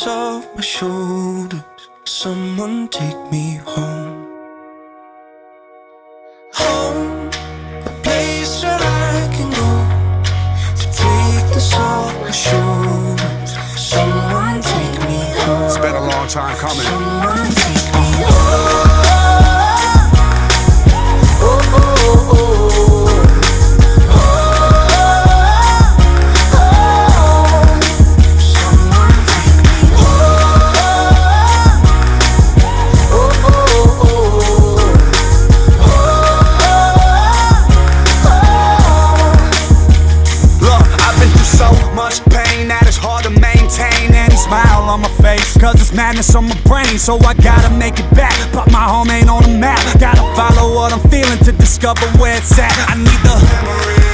weightless off my shoulders. Someone take me home. Home, a place where I can go to take this off my shoulders. Someone take me home. It's been a long time coming. Someone take me home. Oh, oh, oh, on my face, cause it's madness on my brain, so I gotta make it back, but my home ain't on the map. Gotta follow what I'm feeling to discover where it's at. I need the